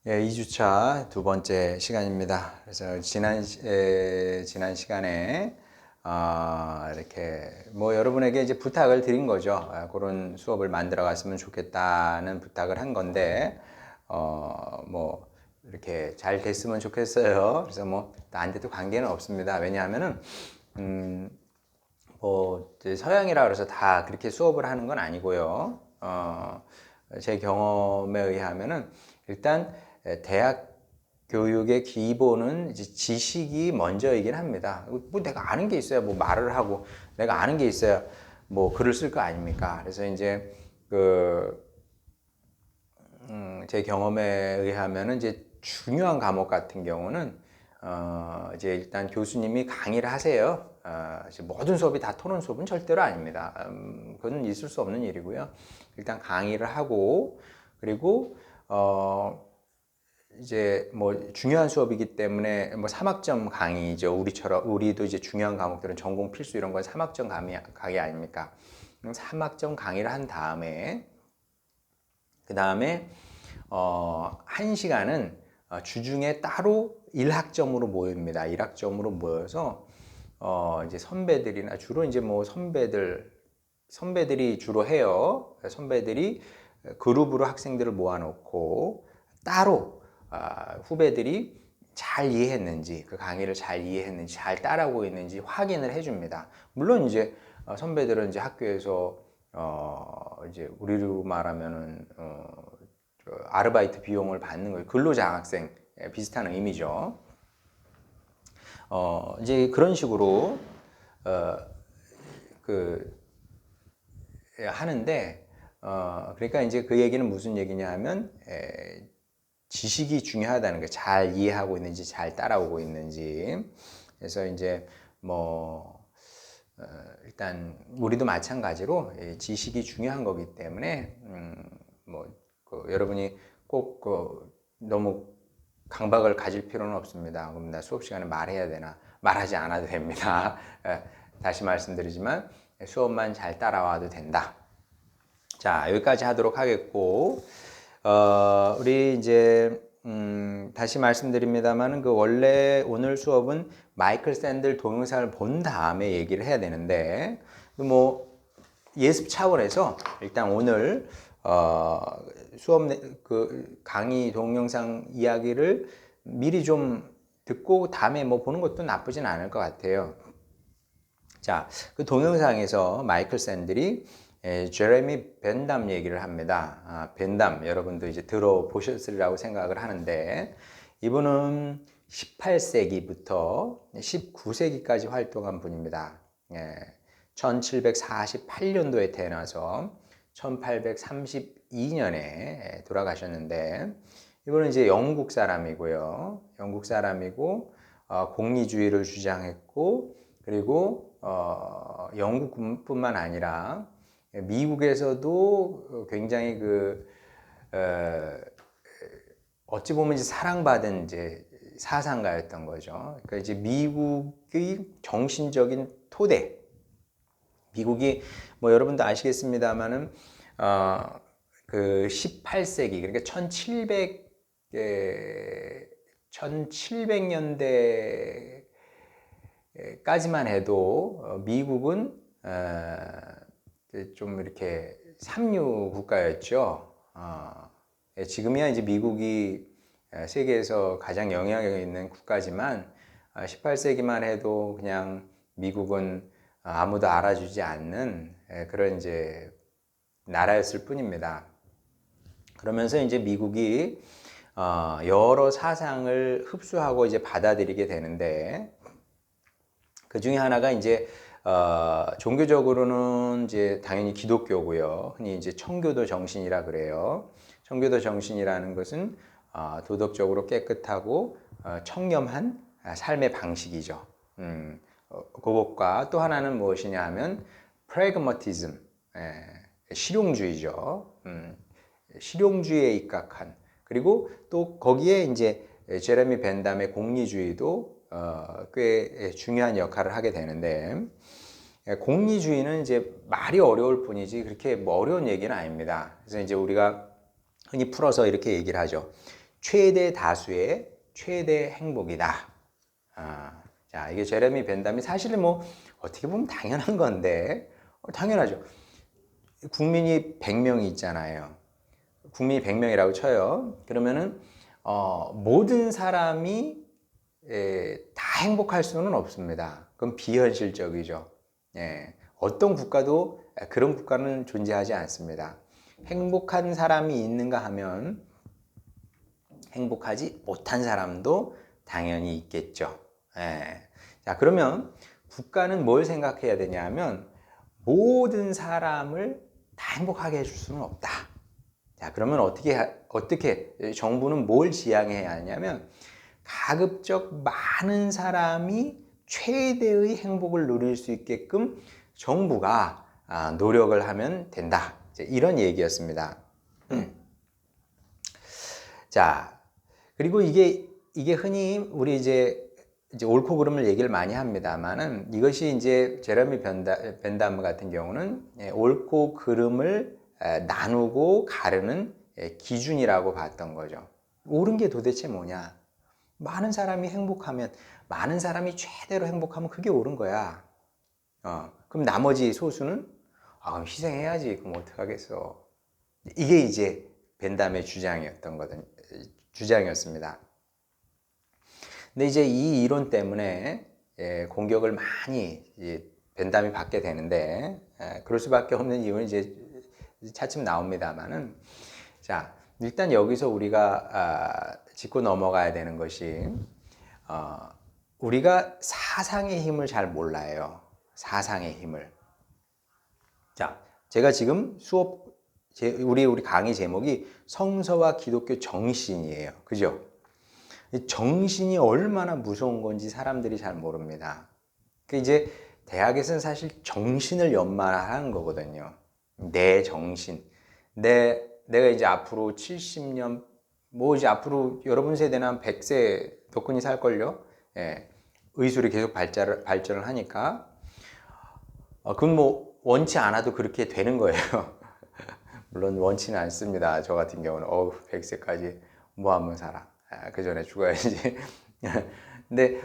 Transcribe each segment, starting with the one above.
예, 2주차 두 번째 시간입니다. 그래서 지난 시간에 이렇게 뭐 여러분에게 이제 부탁을 드린 거죠. 그런 수업을 만들어 갔으면 좋겠다는 부탁을 한 건데 뭐 이렇게 잘 됐으면 좋겠어요. 그래서 뭐 안 돼도 관계는 없습니다. 왜냐하면은 뭐 이제 서양이라 그래서 다 그렇게 수업을 하는 건 아니고요. 제 경험에 의하면은 일단 대학 교육의 기본은 이제 지식이 먼저이긴 합니다. 뭐 내가 아는 게 있어야 뭐 말을 하고 내가 아는 게 있어야 뭐 글을 쓸 거 아닙니까? 그래서 이제 제 경험에 의하면은 이제 중요한 과목 같은 경우는 이제 일단 교수님이 강의를 하세요. 이제 모든 수업이 다 토론 수업은 절대로 아닙니다. 그건 있을 수 없는 일이고요. 일단 강의를 하고 그리고 이제 뭐 중요한 수업이기 때문에 뭐 3학점 강의죠. 우리도 이제 중요한 과목들은 전공 필수 이런 건 3학점 강의 아닙니까? 3학점 강의를 한 다음에 그 다음에 1시간은 주중에 따로 1학점으로 모입니다. 1학점으로 모여서 이제 선배들이나 주로 이제 뭐 선배들이 주로 해요. 선배들이 그룹으로 학생들을 모아놓고 따로 후배들이 잘 이해했는지 그 강의를 잘 이해했는지 잘 따라오고 있는지 확인을 해줍니다. 물론 이제 선배들은 이제 학교에서 이제 우리로 말하면은 아르바이트 비용을 받는 거예요. 근로장학생 비슷한 의미죠. 이제 그런 식으로 그 하는데 그러니까 이제 그 얘기는 무슨 얘기냐 하면 지식이 중요하다는 거, 잘 이해하고 있는지 잘 따라오고 있는지. 그래서 이제 뭐 일단 우리도 마찬가지로 지식이 중요한 거기 때문에 여러분이 꼭 너무 강박을 가질 필요는 없습니다. 그럼 나 수업 시간에 말해야 되나? 말하지 않아도 됩니다. 다시 말씀드리지만 수업만 잘 따라와도 된다. 자, 여기까지 하도록 하겠고, 우리 이제 다시 말씀드립니다만은 그 원래 오늘 수업은 마이클 샌들 동영상을 본 다음에 얘기를 해야 되는데 뭐 예습 차원에서 일단 오늘 수업 그 강의 동영상 이야기를 미리 좀 듣고 다음에 뭐 보는 것도 나쁘진 않을 것 같아요. 자, 그 동영상에서 마이클 샌들이 제레미 벤담 얘기를 합니다. 벤담 여러분도 이제 들어보셨으리라고 생각을 하는데 이분은 18세기부터 19세기까지 활동한 분입니다. 1748년도에 태어나서 1832년에 돌아가셨는데 이분은 이제 영국 사람이고요. 영국 사람이고 공리주의를 주장했고 그리고 영국뿐만 아니라 미국에서도 굉장히 어찌 보면 이제 사랑받은 이제 사상가였던 거죠. 그러니까 이제 미국의 정신적인 토대. 미국이 뭐 여러분도 아시겠습니다만은 그 18세기 그러니까 1700년대까지만 해도 미국은 좀 이렇게 삼류 국가였죠. 지금이야 이제 미국이 세계에서 가장 영향력 있는 국가지만 18세기만 해도 그냥 미국은 아무도 알아주지 않는 그런 이제 나라였을 뿐입니다. 그러면서 이제 미국이 여러 사상을 흡수하고 이제 받아들이게 되는데 그 중에 하나가 이제 종교적으로는 이제 당연히 기독교고요. 흔히 이제 청교도 정신이라 그래요. 청교도 정신이라는 것은 도덕적으로 깨끗하고 청렴한 삶의 방식이죠. 그것과 또 하나는 무엇이냐 하면 프래그마티즘, 실용주의죠. 실용주의에 입각한 그리고 또 거기에 이제 제레미 벤담의 공리주의도 꽤 중요한 역할을 하게 되는데 공리주의는 이제 말이 어려울 뿐이지 그렇게 뭐 어려운 얘기는 아닙니다. 그래서 이제 우리가 흔히 풀어서 이렇게 얘기를 하죠. 최대 다수의 최대 행복이다. 자, 이게 제레미 벤담이 사실은 뭐 어떻게 보면 당연한 건데 당연하죠. 국민이 100명이 있잖아요. 국민이 100명이라고 쳐요. 그러면은 모든 사람이 다 행복할 수는 없습니다. 그건 비현실적이죠. 예, 어떤 국가도 그런 국가는 존재하지 않습니다. 행복한 사람이 있는가 하면 행복하지 못한 사람도 당연히 있겠죠. 예. 자, 그러면 국가는 뭘 생각해야 되냐면 모든 사람을 다 행복하게 해줄 수는 없다. 자, 그러면 어떻게 정부는 뭘 지향해야 하냐면 가급적 많은 사람이 최대의 행복을 누릴 수 있게끔 정부가 노력을 하면 된다. 이런 얘기였습니다. 자, 그리고 이게 흔히 우리 이제 옳고 그름을 얘기를 많이 합니다만은 이것이 이제 제레미 벤담 같은 경우는 옳고 그름을 나누고 가르는 기준이라고 봤던 거죠. 옳은 게 도대체 뭐냐? 많은 사람이 행복하면, 많은 사람이 최대로 행복하면 그게 옳은 거야. 그럼 나머지 소수는 그럼 희생해야지. 그럼 어떡하겠어? 이게 이제 벤담의 주장이었습니다. 근데 이제 이 이론 때문에 공격을 많이 벤담이 받게 되는데 그럴 수밖에 없는 이유는 이제 차츰 나옵니다만은 자, 일단 여기서 우리가 짚고 넘어가야 되는 것이 우리가 사상의 힘을 잘 몰라요. 사상의 힘을. 자, 제가 지금 우리 강의 제목이 성서와 기독교 정신이에요. 그죠? 정신이 얼마나 무서운 건지 사람들이 잘 모릅니다. 그 이제 대학에서는 사실 정신을 연마하는 거거든요. 내 정신. 내가 이제 앞으로 70년, 뭐 이제 앞으로 여러분 세대는 한 100세 더 살걸요? 예. 의술이 계속 발전을 하니까. 그건 뭐 원치 않아도 그렇게 되는 거예요. 물론 원치는 않습니다. 저 같은 경우는 100세까지 뭐 하면 살아. 그 전에 죽어야지. 근데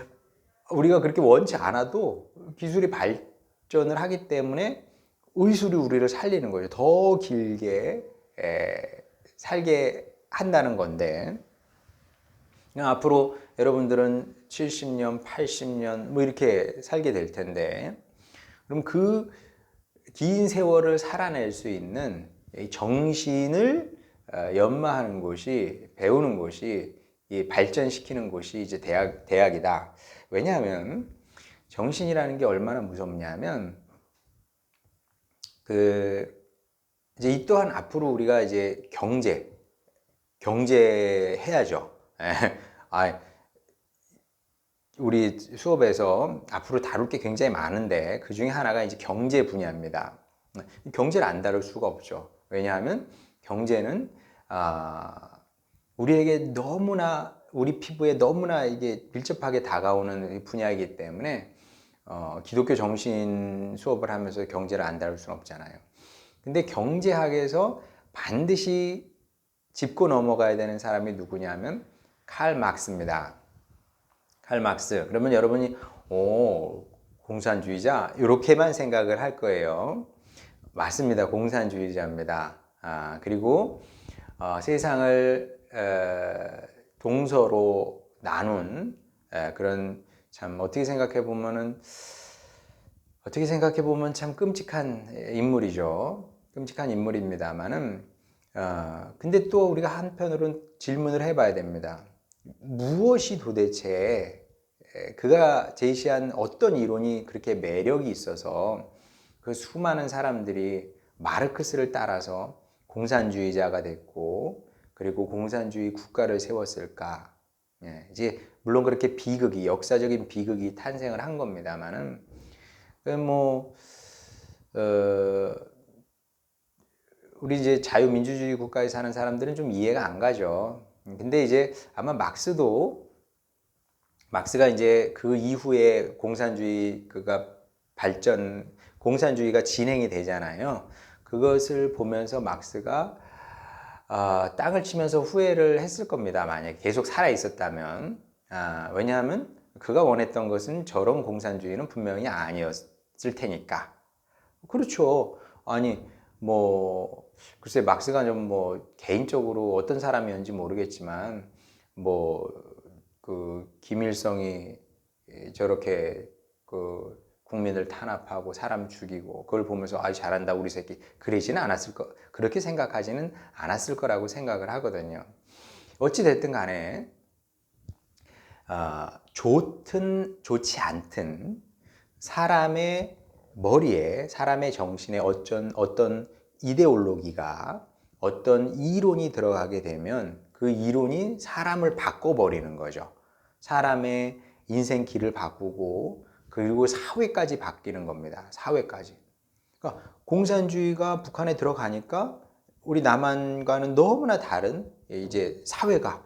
우리가 그렇게 원치 않아도 기술이 발전을 하기 때문에 의술이 우리를 살리는 거죠. 더 길게 살게 한다는 건데 앞으로 여러분들은 70년, 80년 뭐 이렇게 살게 될 텐데 그럼 그 긴 세월을 살아낼 수 있는 정신을 연마하는 곳이, 배우는 곳이, 발전시키는 곳이 이제 대학이다. 왜냐하면 정신이라는 게 얼마나 무섭냐면 이제 이 또한 앞으로 우리가 이제 경제 해야죠. 우리 수업에서 앞으로 다룰 게 굉장히 많은데 그 중에 하나가 이제 경제 분야입니다. 경제를 안 다룰 수가 없죠. 왜냐하면 경제는 우리에게 너무나 우리 피부에 너무나 이게 밀접하게 다가오는 분야이기 때문에 기독교 정신 수업을 하면서 경제를 안 다룰 수는 없잖아요. 근데 경제학에서 반드시 짚고 넘어가야 되는 사람이 누구냐면 칼 막스입니다. 칼 막스. 그러면 여러분이 공산주의자 이렇게만 생각을 할 거예요. 맞습니다. 공산주의자입니다. 그리고 세상을 동서로 나눈 그런 참 어떻게 생각해 보면 참 끔찍한 인물이죠. 끔찍한 인물입니다만은 근데 또 우리가 한편으로는 질문을 해봐야 됩니다. 무엇이 도대체 그가 제시한 어떤 이론이 그렇게 매력이 있어서 그 수많은 사람들이 마르크스를 따라서 공산주의자가 됐고 그리고 공산주의 국가를 세웠을까? 이제 물론 그렇게 역사적인 비극이 탄생을 한 겁니다만은 우리 이제 자유민주주의 국가에 사는 사람들은 좀 이해가 안 가죠. 근데 이제 아마 막스가 이제 그 이후에 공산주의가 진행이 되잖아요. 그것을 보면서 막스가 땅을 치면서 후회를 했을 겁니다. 만약에 계속 살아 있었다면. 왜냐하면 그가 원했던 것은 저런 공산주의는 분명히 아니었을 테니까. 그렇죠. 아니, 뭐, 글쎄, 막스가 좀 뭐, 개인적으로 어떤 사람이었는지 모르겠지만, 뭐, 김일성이 저렇게 국민을 탄압하고 사람 죽이고, 그걸 보면서, 잘한다, 우리 새끼. 그러지는 않았을 그렇게 생각하지는 않았을 거라고 생각을 하거든요. 어찌됐든 간에, 좋든, 좋지 않든, 사람의 머리에, 사람의 정신에 어떤 이데올로기가, 어떤 이론이 들어가게 되면 그 이론이 사람을 바꿔버리는 거죠. 사람의 인생 길을 바꾸고, 그리고 사회까지 바뀌는 겁니다. 사회까지. 그러니까 공산주의가 북한에 들어가니까 우리 남한과는 너무나 다른 이제 사회가,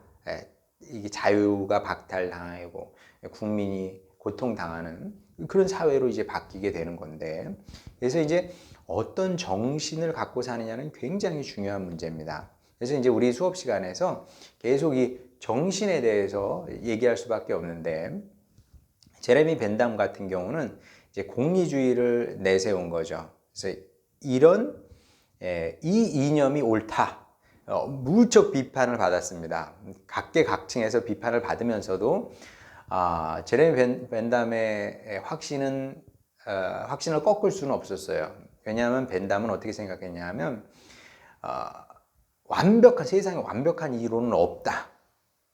이게 자유가 박탈당하고 국민이 고통당하는 그런 사회로 이제 바뀌게 되는 건데, 그래서 이제 어떤 정신을 갖고 사느냐는 굉장히 중요한 문제입니다. 그래서 이제 우리 수업 시간에서 계속 이 정신에 대해서 얘기할 수밖에 없는데, 제레미 벤담 같은 경우는 이제 공리주의를 내세운 거죠. 그래서 이 이념이 옳다. 무척 비판을 받았습니다. 각계각층에서 비판을 받으면서도 제레미 벤담의 확신을 꺾을 수는 없었어요. 왜냐하면 벤담은 어떻게 생각했냐면 세상에 완벽한 이론은 없다.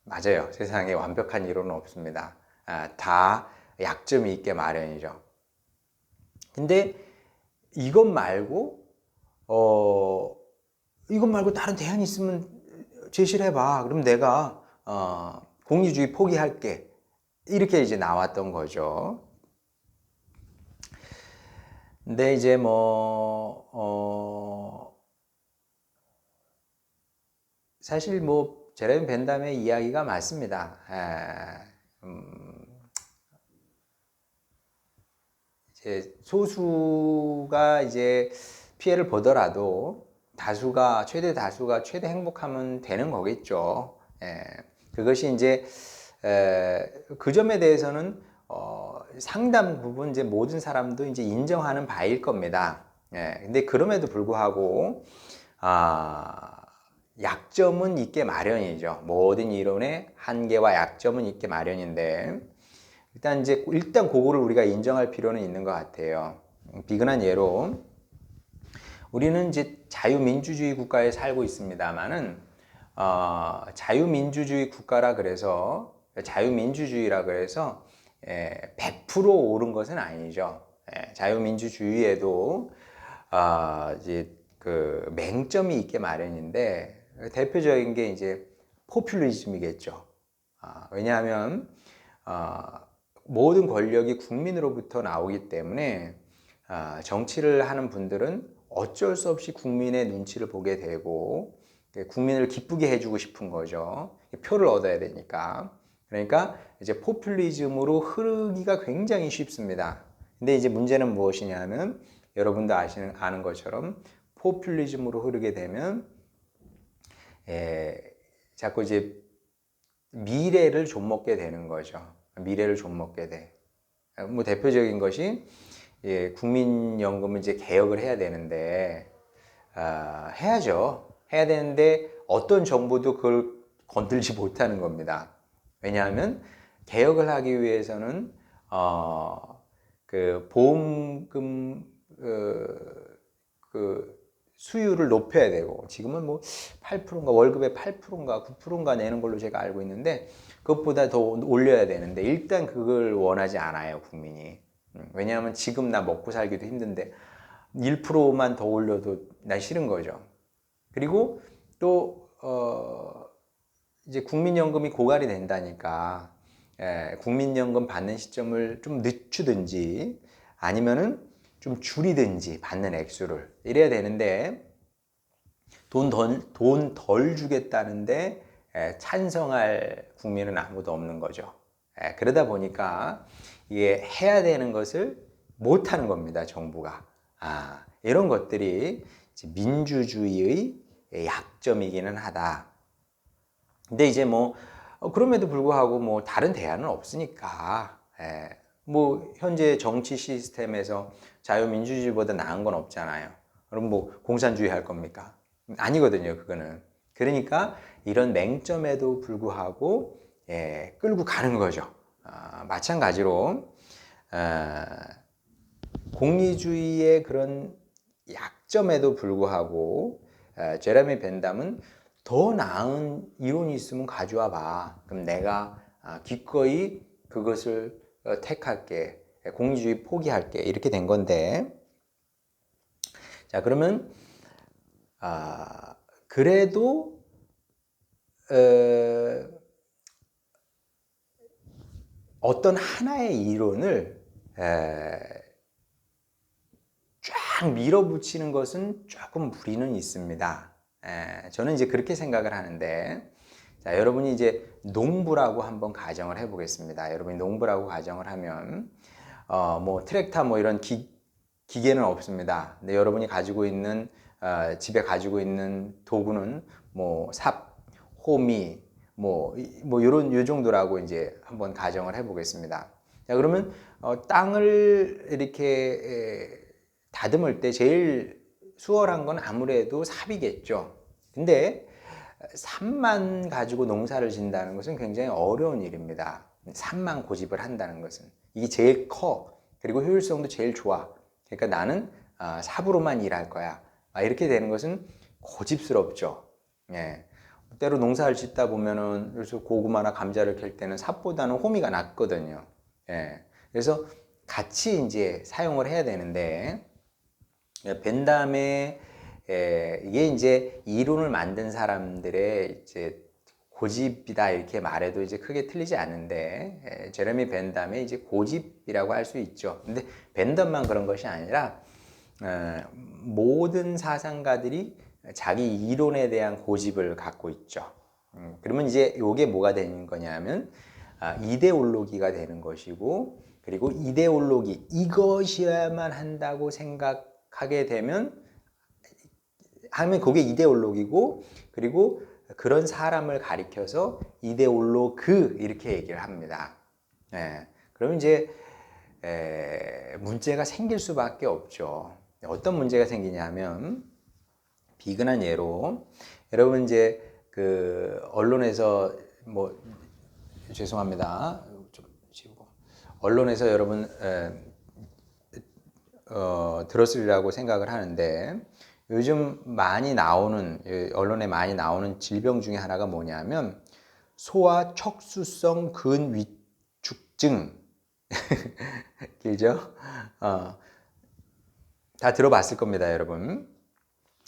맞아요. 세상에 완벽한 이론은 없습니다. 다 약점이 있게 마련이죠. 근데 이것 말고 다른 대안이 있으면 제시를 해봐. 그럼 내가 공리주의 포기할게. 이렇게 이제 나왔던 거죠. 근데 이제 사실 제레미 벤담의 이야기가 맞습니다. 이제 소수가 이제 피해를 보더라도 최대 다수가 최대 행복하면 되는 거겠죠. 그것이 이제 그 점에 대해서는 상당 부분 이제 모든 사람도 이제 인정하는 바일 겁니다. 근데 그럼에도 불구하고 약점은 있게 마련이죠. 모든 이론의 한계와 약점은 있게 마련인데, 일단 그거를 우리가 인정할 필요는 있는 것 같아요. 비근한 예로 우리는 이제 자유민주주의 국가에 살고 있습니다만은 자유민주주의라 그래서 100% 옳은 것은 아니죠. 자유민주주의에도 이제 그 맹점이 있게 마련인데, 대표적인 게 이제 포퓰리즘이겠죠. 왜냐하면 모든 권력이 국민으로부터 나오기 때문에 정치를 하는 분들은 어쩔 수 없이 국민의 눈치를 보게 되고 국민을 기쁘게 해주고 싶은 거죠. 표를 얻어야 되니까. 그러니까 이제 포퓰리즘으로 흐르기가 굉장히 쉽습니다. 근데 이제 문제는 무엇이냐면, 여러분도 아는 것처럼 포퓰리즘으로 흐르게 되면 자꾸 이제 미래를 좀먹게 되는 거죠. 미래를 좀먹게 돼. 대표적인 것이 국민연금을 이제 개혁을 해야 되는데, 해야죠. 해야 되는데 어떤 정부도 그걸 건들지 못하는 겁니다. 왜냐하면 개혁을 하기 위해서는 그 보험금 수율을 높여야 되고, 지금은 8%인가 월급의 8%인가 9%인가 내는 걸로 제가 알고 있는데, 그것보다 더 올려야 되는데 일단 그걸 원하지 않아요, 국민이. 왜냐하면 지금 나 먹고 살기도 힘든데 1%만 더 올려도 난 싫은 거죠. 그리고 또 이제 국민연금이 고갈이 된다니까 국민연금 받는 시점을 좀 늦추든지 아니면은 좀 줄이든지 받는 액수를 이래야 되는데, 돈 덜 주겠다는데 찬성할 국민은 아무도 없는 거죠. 그러다 보니까 이게 해야 되는 것을 못하는 겁니다, 정부가. 이런 것들이 민주주의의 약점이기는 하다. 근데 이제 뭐 그럼에도 불구하고 뭐 다른 대안은 없으니까 뭐 현재 정치 시스템에서 자유민주주의보다 나은 건 없잖아요. 그럼 뭐 공산주의 할 겁니까? 아니거든요, 그거는. 그러니까 이런 맹점에도 불구하고 끌고 가는 거죠. 마찬가지로 공리주의의 그런 약점에도 불구하고 제레미 벤담은 더 나은 이론이 있으면 가져와 봐. 그럼 내가 기꺼이 그것을 택할게. 공리주의 포기할게. 이렇게 된 건데, 자 그러면 그래도 어떤 하나의 이론을 쫙 밀어붙이는 것은 조금 무리는 있습니다. 저는 이제 그렇게 생각을 하는데, 자, 여러분이 이제 농부라고 한번 가정을 해보겠습니다. 여러분이 농부라고 가정을 하면, 뭐 트랙터 뭐 이런 기계는 없습니다. 근데 여러분이 가지고 있는, 집에 가지고 있는 도구는 뭐 삽, 호미, 뭐 요 정도라고 이제 한번 가정을 해보겠습니다. 자, 그러면 땅을 이렇게 다듬을 때 제일 수월한 건 아무래도 삽이겠죠. 근데 삽만 가지고 농사를 짓는다는 것은 굉장히 어려운 일입니다. 삽만 고집을 한다는 것은. 이게 제일 커. 그리고 효율성도 제일 좋아. 그러니까 나는 삽으로만 일할 거야. 이렇게 되는 것은 고집스럽죠. 예. 때로 농사를 짓다 보면은, 그래서 고구마나 감자를 캘 때는 삽보다는 호미가 낫거든요. 예. 그래서 같이 이제 사용을 해야 되는데, 벤담의 이게 이제 이론을 만든 사람들의 이제 고집이다 이렇게 말해도 이제 크게 틀리지 않는데, 제레미 벤담의 이제 고집이라고 할 수 있죠. 근데 벤담만 그런 것이 아니라 모든 사상가들이 자기 이론에 대한 고집을 갖고 있죠. 그러면 이제 이게 뭐가 되는 거냐면 이데올로기가 되는 것이고, 그리고 이데올로기 이것이어야만 한다고 생각하게 되면 그게 이데올로기고, 그리고 그런 사람을 가리켜서 이데올로그 이렇게 얘기를 합니다. 그러면 이제 문제가 생길 수밖에 없죠. 어떤 문제가 생기냐면, 비근한 예로 여러분 이제 그 언론에서 뭐 죄송합니다. 좀 지우고. 언론에서 여러분 들었으리라고 생각을 하는데, 요즘 많이 나오는 언론에 많이 나오는 질병 중에 하나가 뭐냐면 소아 척수성 근위축증. 길죠? 다 들어봤을 겁니다, 여러분.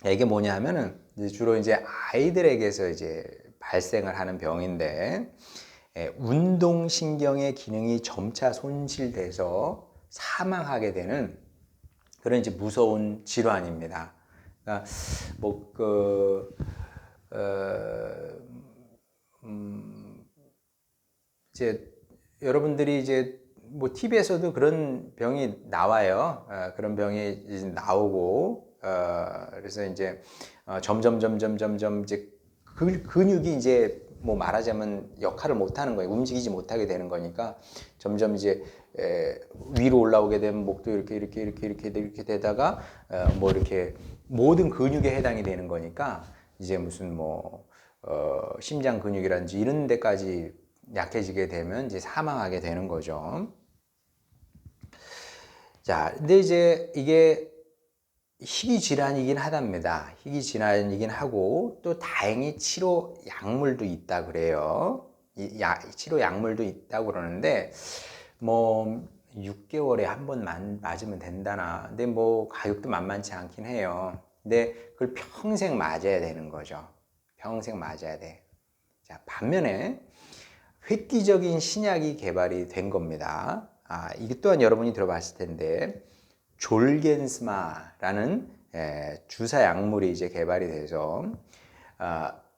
이게 뭐냐 하면은 주로 이제 아이들에게서 이제 발생을 하는 병인데, 운동신경의 기능이 점차 손실돼서 사망하게 되는 그런 이제 무서운 질환입니다. 그러니까 이제 여러분들이 이제 뭐 TV에서도 그런 병이 나와요. 그런 병이 이제 나오고, 그래서 이제 점점 이제 근육이 이제 뭐 말하자면 역할을 못하는 거예요. 움직이지 못하게 되는 거니까 점점 이제 위로 올라오게 되면 목도 이렇게 되다가 뭐 이렇게 모든 근육에 해당이 되는 거니까 이제 무슨 뭐 심장 근육이라든지 이런 데까지 약해지게 되면 이제 사망하게 되는 거죠. 자, 근데 이제 이게 희귀 질환이긴 하답니다. 희귀 질환이긴 하고, 또 다행히 치료 약물도 있다 그래요. 치료 약물도 있다고 그러는데, 뭐 6개월에 한 번 맞으면 된다나. 근데 뭐 가격도 만만치 않긴 해요. 근데 그걸 평생 맞아야 되는 거죠. 평생 맞아야 돼. 자, 반면에 획기적인 신약이 개발이 된 겁니다. 이게 또한 여러분이 들어봤을 텐데, 졸겐스마라는 주사 약물이 이제 개발이 돼서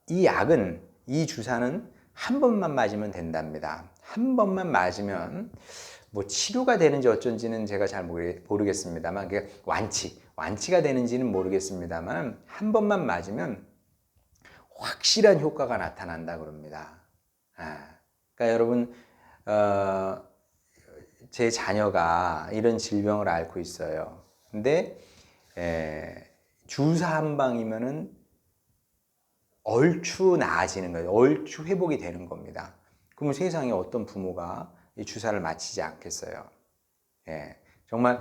이 약은, 이 주사는 한 번만 맞으면 된답니다. 한 번만 맞으면 뭐 치료가 되는지 어쩐지는 제가 잘 모르겠습니다만, 완치가 되는지는 모르겠습니다만, 한 번만 맞으면 확실한 효과가 나타난다 그럽니다. 그러니까 여러분, 제 자녀가 이런 질병을 앓고 있어요. 근데 주사 한 방이면은 얼추 나아지는 거예요. 얼추 회복이 되는 겁니다. 그러면 세상에 어떤 부모가 이 주사를 맞히지 않겠어요? 정말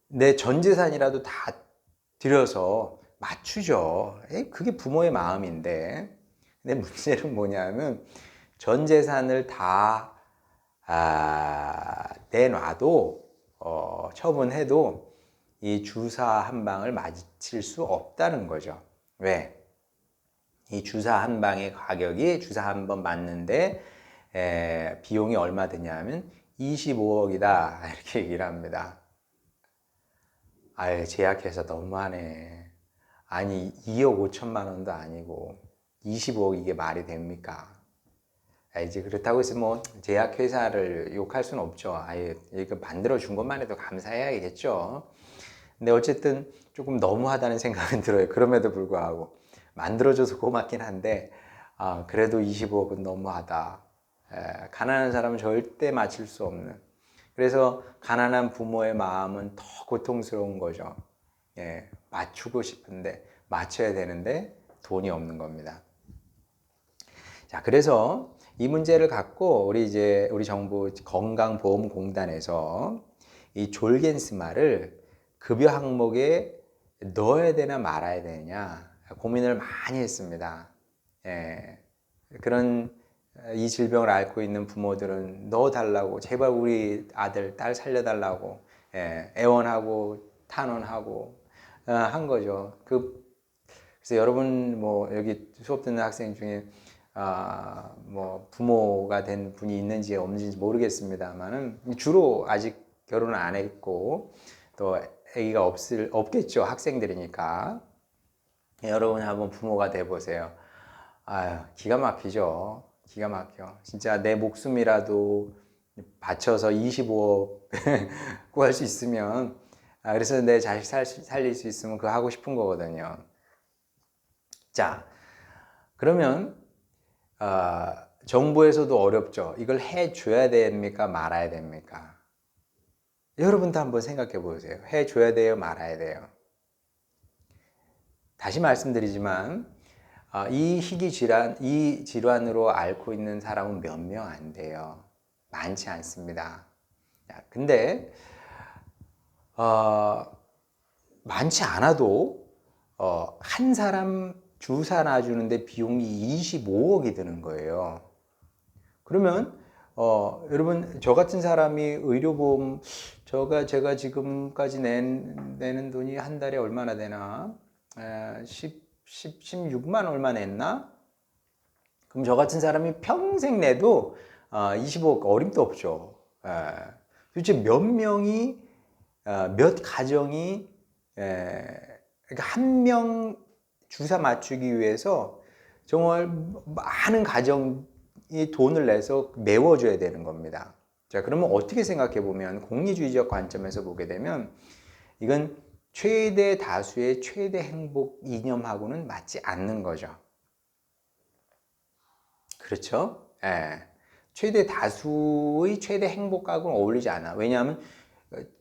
내 전 재산이라도 다 들여서 맞추죠. 그게 부모의 마음인데. 근데 문제는 뭐냐면 전 재산을 다 내놔도 처분해도 이 주사 한 방을 맞힐 수 없다는 거죠. 왜? 이 주사 한 방의 가격이 주사 한 번 맞는데 비용이 얼마 드냐면 25억이다 이렇게 얘기를 합니다. 아유, 제약회사 너무하네. 아니 2억 5천만 원도 아니고 25억 이게 말이 됩니까? 이제 그렇다고 해서 뭐 제약회사를 욕할 수는 없죠. 아예 이거 만들어 준 것만 해도 감사해야겠죠. 근데 어쨌든 조금 너무하다는 생각은 들어요. 그럼에도 불구하고 만들어줘서 고맙긴 한데 그래도 25억은 너무하다. 가난한 사람은 절대 맞출 수 없는. 그래서 가난한 부모의 마음은 더 고통스러운 거죠. 맞추고 싶은데 맞춰야 되는데 돈이 없는 겁니다. 자, 그래서 이 문제를 갖고 우리 정부 건강보험공단에서 이 졸겐스마를 급여 항목에 넣어야 되나 말아야 되냐 고민을 많이 했습니다. 그런 이 질병을 앓고 있는 부모들은 넣어달라고 제발 우리 아들, 딸 살려달라고 애원하고 탄원하고 한 거죠. 그래서 여러분 뭐 여기 수업 듣는 학생 중에 뭐 부모가 된 분이 있는지 없는지 모르겠습니다만은 주로 아직 결혼을 안 했고 또 아기가 없겠죠. 학생들이니까. 여러분 한번 부모가 돼 보세요. 아유, 기가 막히죠. 기가 막혀. 진짜 내 목숨이라도 바쳐서 25억 구할 수 있으면 그래서 내 자식 살릴 수 있으면 그거 하고 싶은 거거든요. 자, 그러면 정부에서도 어렵죠. 이걸 해줘야 됩니까? 말아야 됩니까? 여러분도 한번 생각해 보세요. 해줘야 돼요? 말아야 돼요? 다시 말씀드리지만 이 희귀 질환, 이 질환으로 앓고 있는 사람은 몇 명 안 돼요. 많지 않습니다. 근데 많지 않아도 한 사람 주사 놔주는데 비용이 25억이 드는 거예요. 그러면 여러분 저 같은 사람이 의료보험 제가 지금까지 내는 돈이 한 달에 얼마나 되나? 16만 얼마 냈나? 그럼 저 같은 사람이 평생 내도 25억 어림도 없죠. 도대체 몇 명이 몇 가정이 그러니까 한 명 주사 맞추기 위해서 정말 많은 가정이 돈을 내서 메워줘야 되는 겁니다. 자, 그러면 어떻게 생각해 보면 공리주의적 관점에서 보게 되면 이건 최대 다수의 최대 행복 이념하고는 맞지 않는 거죠. 그렇죠? 최대 다수의 최대 행복하고는 어울리지 않아. 왜냐하면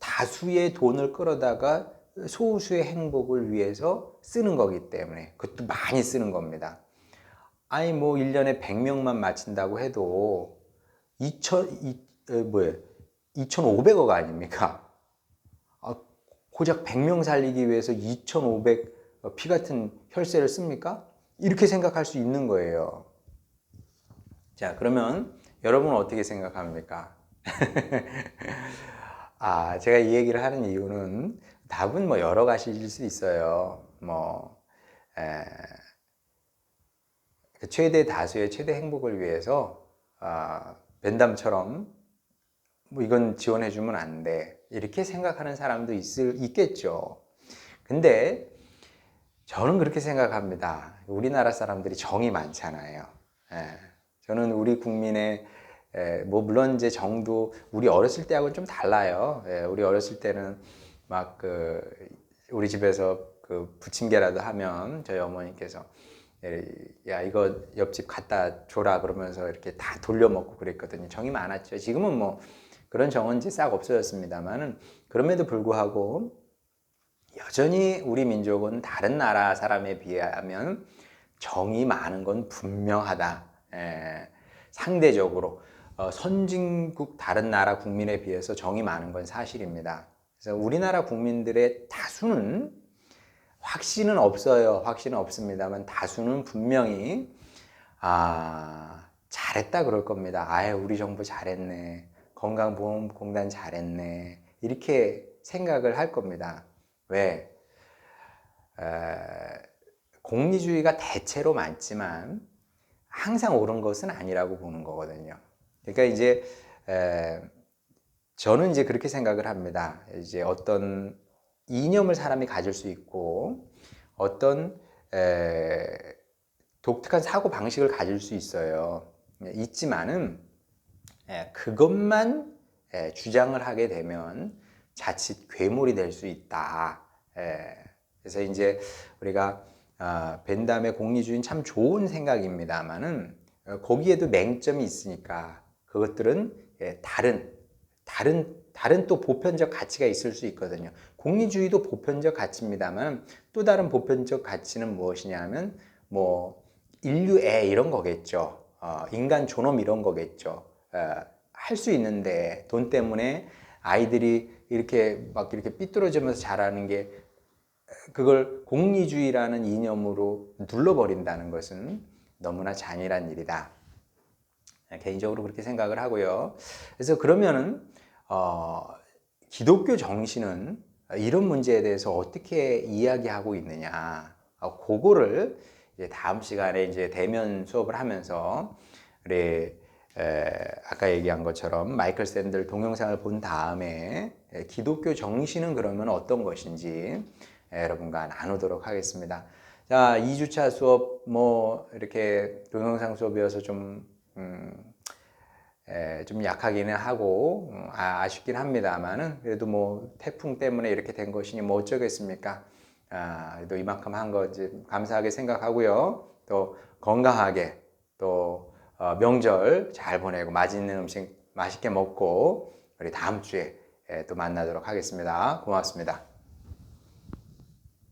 다수의 돈을 끌어다가 소수의 행복을 위해서 쓰는 거기 때문에 그것도 많이 쓰는 겁니다. 아니 뭐 1년에 100명만 맞힌다고 해도 2,500억 아닙니까? 고작 100명 살리기 위해서 2,500 피 같은 혈세를 씁니까? 이렇게 생각할 수 있는 거예요. 자, 그러면 여러분은 어떻게 생각합니까? 제가 이 얘기를 하는 이유는 답은 뭐 여러 가지일 수 있어요. 최대 다수의 최대 행복을 위해서 벤담처럼 뭐 이건 지원해주면 안 돼. 이렇게 생각하는 사람도 있겠죠. 근데 저는 그렇게 생각합니다. 우리나라 사람들이 정이 많잖아요. 저는 우리 국민의 뭐 물론 이제 정도 우리 어렸을 때하고는 좀 달라요. 우리 어렸을 때는 막 우리 집에서 부침개라도 하면 저희 어머니께서 야 이거 옆집 갖다 줘라 그러면서 이렇게 다 돌려먹고 그랬거든요. 정이 많았죠. 지금은 뭐 그런 정은 이제 싹 없어졌습니다만은 그럼에도 불구하고 여전히 우리 민족은 다른 나라 사람에 비하면 정이 많은 건 분명하다. 상대적으로 선진국 다른 나라 국민에 비해서 정이 많은 건 사실입니다. 그래서 우리나라 국민들의 다수는 확신은 없어요. 확신은 없습니다만 다수는 분명히 잘했다 그럴 겁니다. 아예 우리 정부 잘했네. 건강보험공단 잘했네. 이렇게 생각을 할 겁니다. 왜? 공리주의가 대체로 많지만 항상 옳은 것은 아니라고 보는 거거든요. 그러니까 이제 저는 이제 그렇게 생각을 합니다. 이제 어떤 이념을 사람이 가질 수 있고 어떤 독특한 사고 방식을 가질 수 있어요. 있지만은 그것만 주장을 하게 되면 자칫 괴물이 될 수 있다. 그래서 이제 우리가 벤담의 공리주의는 참 좋은 생각입니다만은 거기에도 맹점이 있으니까 그것들은 다른 또 보편적 가치가 있을 수 있거든요. 공리주의도 보편적 가치입니다만 또 다른 보편적 가치는 무엇이냐면 뭐 인류애 이런 거겠죠. 인간 존엄 이런 거겠죠. 할 수 있는데 돈 때문에 아이들이 이렇게 막 이렇게 삐뚤어지면서 자라는 게 그걸 공리주의라는 이념으로 눌러버린다는 것은 너무나 잔인한 일이다. 개인적으로 그렇게 생각을 하고요. 그래서 그러면은 기독교 정신은 이런 문제에 대해서 어떻게 이야기하고 있느냐, 그거를 이제 다음 시간에 이제 대면 수업을 하면서 우리 아까 얘기한 것처럼 마이클 샌들 동영상을 본 다음에 기독교 정신은 그러면 어떤 것인지 여러분과 나누도록 하겠습니다. 자, 2주차 수업 뭐 이렇게 동영상 수업이어서 좀 약하기는 하고 아쉽긴 합니다만은 그래도 뭐 태풍 때문에 이렇게 된 것이니 뭐 어쩌겠습니까? 그래도 이만큼 한 거 이제 감사하게 생각하고요. 또 건강하게 또 명절 잘 보내고 맛있는 음식 맛있게 먹고 우리 다음 주에 또 만나도록 하겠습니다. 고맙습니다.